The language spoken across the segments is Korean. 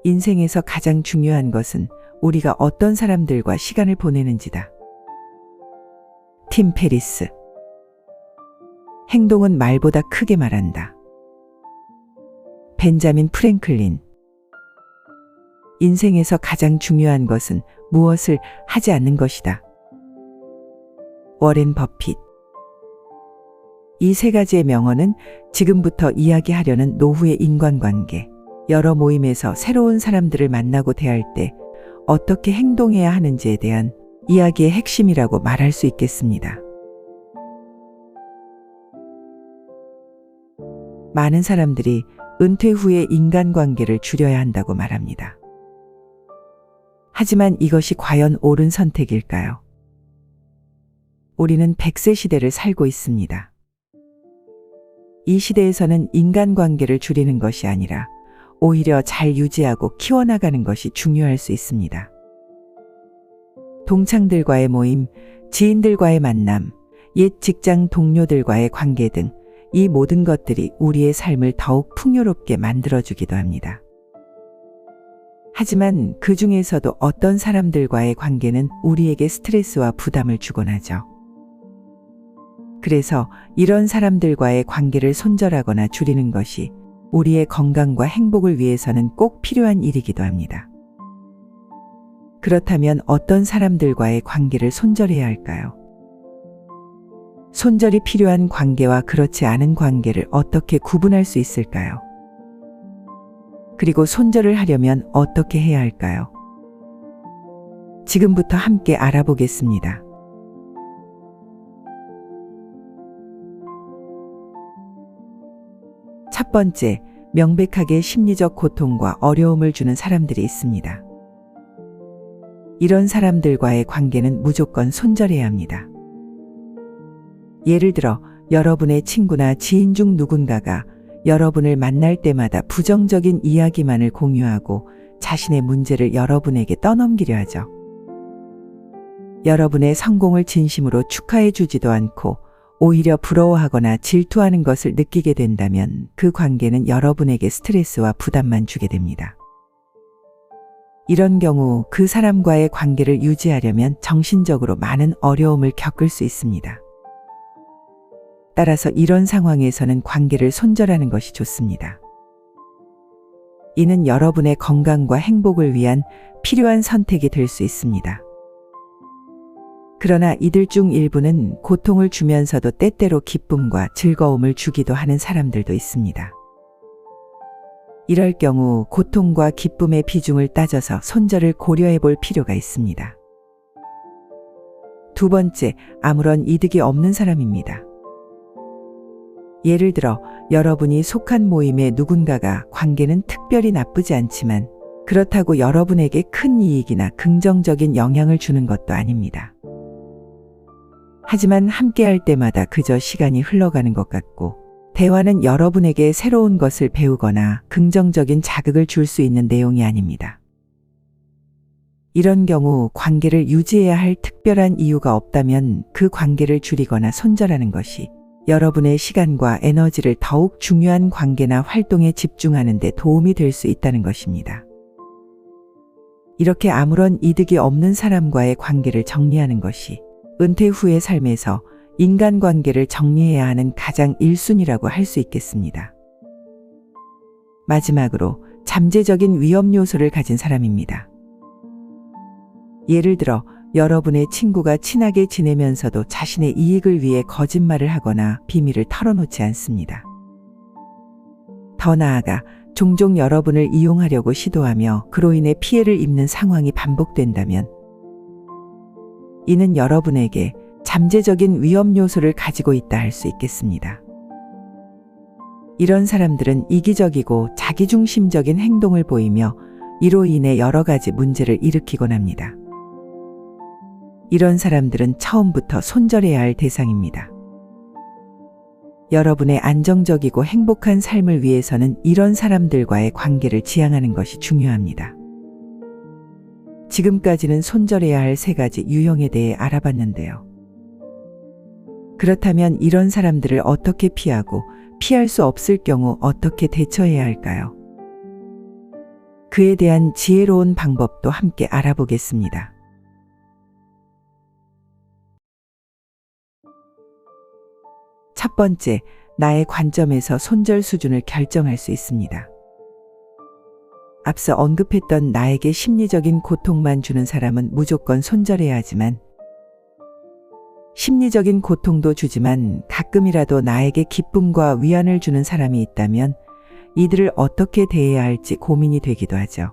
인생에서 가장 중요한 것은 우리가 어떤 사람들과 시간을 보내는지다. 팀 페리스. 행동은 말보다 크게 말한다. 벤자민 프랭클린. 인생에서 가장 중요한 것은 무엇을 하지 않는 것이다. 워렌 버핏. 이 세 가지의 명언은 지금부터 이야기하려는 노후의 인간관계, 여러 모임에서 새로운 사람들을 만나고 대할 때 어떻게 행동해야 하는지에 대한 이야기의 핵심이라고 말할 수 있겠습니다. 많은 사람들이 은퇴 후에 인간관계를 줄여야 한다고 말합니다. 하지만 이것이 과연 옳은 선택일까요? 우리는 100세 시대를 살고 있습니다. 이 시대에서는 인간관계를 줄이는 것이 아니라 오히려 잘 유지하고 키워나가는 것이 중요할 수 있습니다. 동창들과의 모임, 지인들과의 만남, 옛 직장 동료들과의 관계 등 이 모든 것들이 우리의 삶을 더욱 풍요롭게 만들어주기도 합니다. 하지만 그 중에서도 어떤 사람들과의 관계는 우리에게 스트레스와 부담을 주곤 하죠. 그래서 이런 사람들과의 관계를 손절하거나 줄이는 것이 우리의 건강과 행복을 위해서는 꼭 필요한 일이기도 합니다. 그렇다면 어떤 사람들과의 관계를 손절해야 할까요? 손절이 필요한 관계와 그렇지 않은 관계를 어떻게 구분할 수 있을까요? 그리고 손절을 하려면 어떻게 해야 할까요? 지금부터 함께 알아보겠습니다. 첫 번째, 명백하게 심리적 고통과 어려움을 주는 사람들이 있습니다. 이런 사람들과의 관계는 무조건 손절해야 합니다. 예를 들어 여러분의 친구나 지인 중 누군가가 여러분을 만날 때마다 부정적인 이야기만을 공유하고 자신의 문제를 여러분에게 떠넘기려 하죠. 여러분의 성공을 진심으로 축하해 주지도 않고 오히려 부러워하거나 질투하는 것을 느끼게 된다면 그 관계는 여러분에게 스트레스와 부담만 주게 됩니다. 이런 경우 그 사람과의 관계를 유지하려면 정신적으로 많은 어려움을 겪을 수 있습니다. 따라서 이런 상황에서는 관계를 손절하는 것이 좋습니다. 이는 여러분의 건강과 행복을 위한 필요한 선택이 될 수 있습니다. 그러나 이들 중 일부는 고통을 주면서도 때때로 기쁨과 즐거움을 주기도 하는 사람들도 있습니다. 이럴 경우 고통과 기쁨의 비중을 따져서 손절을 고려해 볼 필요가 있습니다. 두 번째, 아무런 이득이 없는 사람입니다. 예를 들어 여러분이 속한 모임의 누군가가 관계는 특별히 나쁘지 않지만 그렇다고 여러분에게 큰 이익이나 긍정적인 영향을 주는 것도 아닙니다. 하지만 함께할 때마다 그저 시간이 흘러가는 것 같고 대화는 여러분에게 새로운 것을 배우거나 긍정적인 자극을 줄 수 있는 내용이 아닙니다. 이런 경우 관계를 유지해야 할 특별한 이유가 없다면 그 관계를 줄이거나 손절하는 것이 여러분의 시간과 에너지를 더욱 중요한 관계나 활동에 집중하는 데 도움이 될 수 있다는 것입니다. 이렇게 아무런 이득이 없는 사람과의 관계를 정리하는 것이 은퇴 후의 삶에서 인간관계를 정리해야 하는 가장 1순위라고 할 수 있겠습니다. 마지막으로 잠재적인 위험 요소를 가진 사람입니다. 예를 들어 여러분의 친구가 친하게 지내면서도 자신의 이익을 위해 거짓말을 하거나 비밀을 털어놓지 않습니다. 더 나아가 종종 여러분을 이용하려고 시도하며 그로 인해 피해를 입는 상황이 반복된다면 이는 여러분에게 잠재적인 위험 요소를 가지고 있다 할 수 있겠습니다. 이런 사람들은 이기적이고 자기중심적인 행동을 보이며 이로 인해 여러 가지 문제를 일으키곤 합니다. 이런 사람들은 처음부터 손절해야 할 대상입니다. 여러분의 안정적이고 행복한 삶을 위해서는 이런 사람들과의 관계를 지향하는 것이 중요합니다. 지금까지는 손절해야 할 3가지 유형에 대해 알아봤는데요. 그렇다면 이런 사람들을 어떻게 피하고 피할 수 없을 경우 어떻게 대처해야 할까요? 그에 대한 지혜로운 방법도 함께 알아보겠습니다. 첫 번째, 나의 관점에서 손절 수준을 결정할 수 있습니다. 앞서 언급했던 나에게 심리적인 고통만 주는 사람은 무조건 손절해야 하지만, 심리적인 고통도 주지만 가끔이라도 나에게 기쁨과 위안을 주는 사람이 있다면 이들을 어떻게 대해야 할지 고민이 되기도 하죠.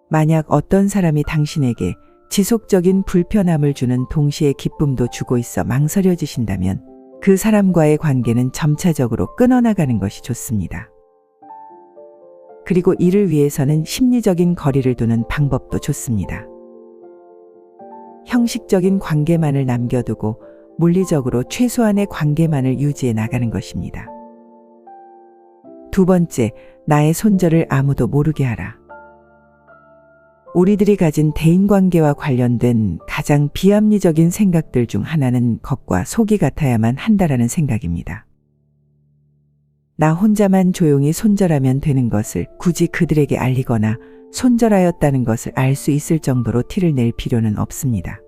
만약 어떤 사람이 당신에게 지속적인 불편함을 주는 동시에 기쁨도 주고 있어 망설여지신다면 그 사람과의 관계는 점차적으로 끊어나가는 것이 좋습니다. 그리고 이를 위해서는 심리적인 거리를 두는 방법도 좋습니다. 형식적인 관계만을 남겨두고 물리적으로 최소한의 관계만을 유지해 나가는 것입니다. 두 번째, 나의 손절을 아무도 모르게 하라. 우리들이 가진 대인관계와 관련된 가장 비합리적인 생각들 중 하나는 겉과 속이 같아야만 한다라는 생각입니다. 나 혼자만 조용히 손절하면 되는 것을 굳이 그들에게 알리거나 손절하였다는 것을 알 수 있을 정도로 티를 낼 필요는 없습니다.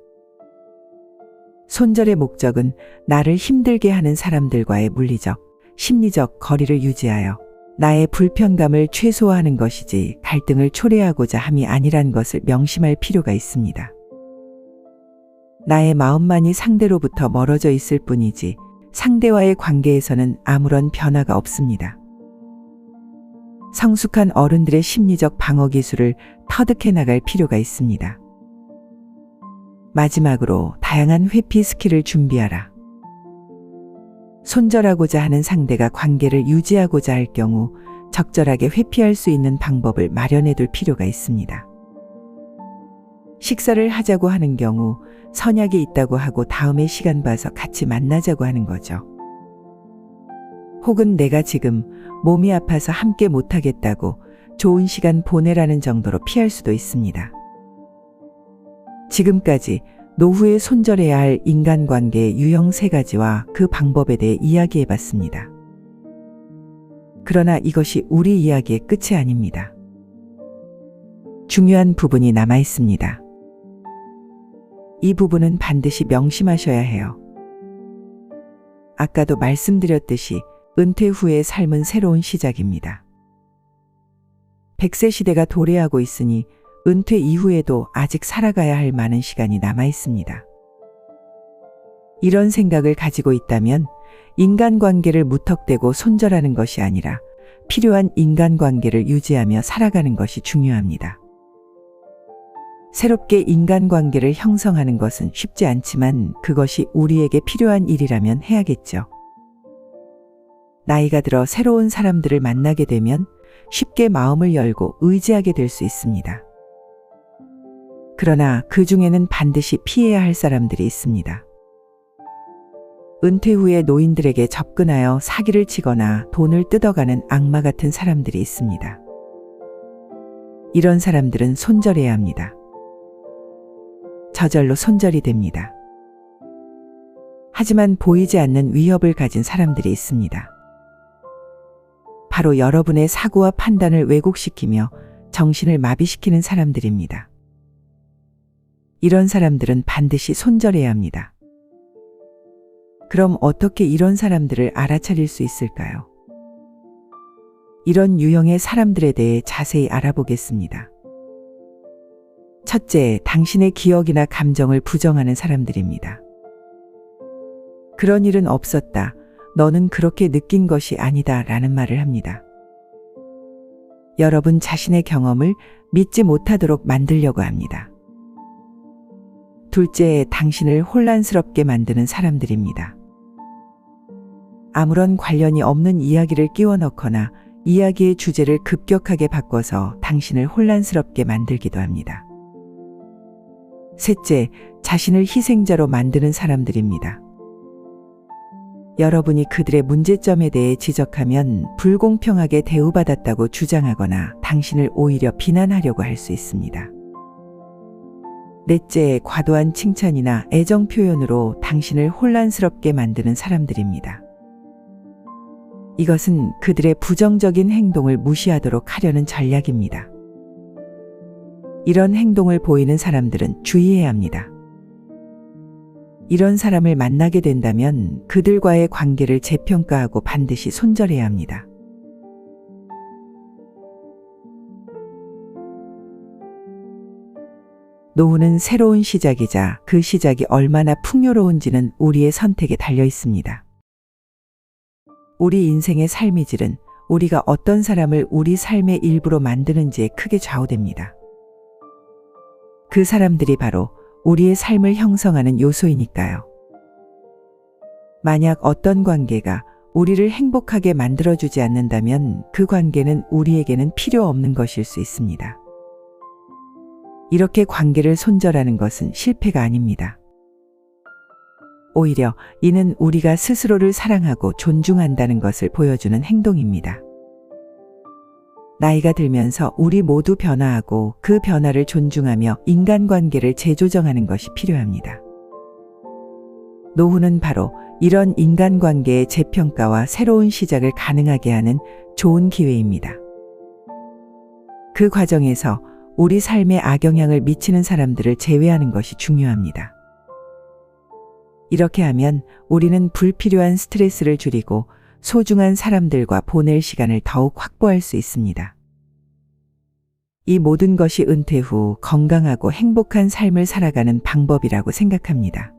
손절의 목적은 나를 힘들게 하는 사람들과의 물리적, 심리적 거리를 유지하여 나의 불편감을 최소화하는 것이지 갈등을 초래하고자 함이 아니란 것을 명심할 필요가 있습니다. 나의 마음만이 상대로부터 멀어져 있을 뿐이지 상대와의 관계에서는 아무런 변화가 없습니다. 성숙한 어른들의 심리적 방어 기술을 터득해 나갈 필요가 있습니다. 마지막으로 다양한 회피 스킬을 준비하라. 손절하고자 하는 상대가 관계를 유지하고자 할 경우 적절하게 회피할 수 있는 방법을 마련해 둘 필요가 있습니다. 식사를 하자고 하는 경우 선약이 있다고 하고 다음에 시간 봐서 같이 만나자고 하는 거죠. 혹은 내가 지금 몸이 아파서 함께 못하겠다고 좋은 시간 보내라는 정도로 피할 수도 있습니다. 지금까지 노후에 손절해야 할 인간관계의 유형 3가지와 그 방법에 대해 이야기해 봤습니다. 그러나 이것이 우리 이야기의 끝이 아닙니다. 중요한 부분이 남아 있습니다. 이 부분은 반드시 명심하셔야 해요. 아까도 말씀드렸듯이 은퇴 후의 삶은 새로운 시작입니다. 100세 시대가 도래하고 있으니 은퇴 이후에도 아직 살아가야 할 많은 시간이 남아 있습니다. 이런 생각을 가지고 있다면 인간관계를 무턱대고 손절하는 것이 아니라 필요한 인간관계를 유지하며 살아가는 것이 중요합니다. 새롭게 인간관계를 형성하는 것은 쉽지 않지만 그것이 우리에게 필요한 일이라면 해야겠죠. 나이가 들어 새로운 사람들을 만나게 되면 쉽게 마음을 열고 의지하게 될 수 있습니다. 그러나 그 중에는 반드시 피해야 할 사람들이 있습니다. 은퇴 후에 노인들에게 접근하여 사기를 치거나 돈을 뜯어가는 악마 같은 사람들이 있습니다. 이런 사람들은 손절해야 합니다. 저절로 손절이 됩니다. 하지만 보이지 않는 위협을 가진 사람들이 있습니다. 바로 여러분의 사고와 판단을 왜곡시키며 정신을 마비시키는 사람들입니다. 이런 사람들은 반드시 손절해야 합니다. 그럼 어떻게 이런 사람들을 알아차릴 수 있을까요? 이런 유형의 사람들에 대해 자세히 알아보겠습니다. 첫째, 당신의 기억이나 감정을 부정하는 사람들입니다. 그런 일은 없었다. 너는 그렇게 느낀 것이 아니다. 라는 말을 합니다. 여러분 자신의 경험을 믿지 못하도록 만들려고 합니다. 둘째, 당신을 혼란스럽게 만드는 사람들입니다. 아무런 관련이 없는 이야기를 끼워 넣거나 이야기의 주제를 급격하게 바꿔서 당신을 혼란스럽게 만들기도 합니다. 셋째, 자신을 희생자로 만드는 사람들입니다. 여러분이 그들의 문제점에 대해 지적하면 불공평하게 대우받았다고 주장하거나 당신을 오히려 비난하려고 할 수 있습니다. 넷째, 과도한 칭찬이나 애정 표현으로 당신을 혼란스럽게 만드는 사람들입니다. 이것은 그들의 부정적인 행동을 무시하도록 하려는 전략입니다. 이런 행동을 보이는 사람들은 주의해야 합니다. 이런 사람을 만나게 된다면 그들과의 관계를 재평가하고 반드시 손절해야 합니다. 노후는 새로운 시작이자 그 시작이 얼마나 풍요로운지는 우리의 선택에 달려 있습니다. 우리 인생의 삶의 질은 우리가 어떤 사람을 우리 삶의 일부로 만드는지에 크게 좌우됩니다. 그 사람들이 바로 우리의 삶을 형성하는 요소이니까요. 만약 어떤 관계가 우리를 행복하게 만들어주지 않는다면 그 관계는 우리에게는 필요 없는 것일 수 있습니다. 이렇게 관계를 손절하는 것은 실패가 아닙니다. 오히려 이는 우리가 스스로를 사랑하고 존중한다는 것을 보여주는 행동입니다. 나이가 들면서 우리 모두 변화하고 그 변화를 존중하며 인간관계를 재조정하는 것이 필요합니다. 노후는 바로 이런 인간관계의 재평가와 새로운 시작을 가능하게 하는 좋은 기회입니다. 그 과정에서 우리 삶에 악영향을 미치는 사람들을 제외하는 것이 중요합니다. 이렇게 하면 우리는 불필요한 스트레스를 줄이고 소중한 사람들과 보낼 시간을 더욱 확보할 수 있습니다. 이 모든 것이 은퇴 후 건강하고 행복한 삶을 살아가는 방법이라고 생각합니다.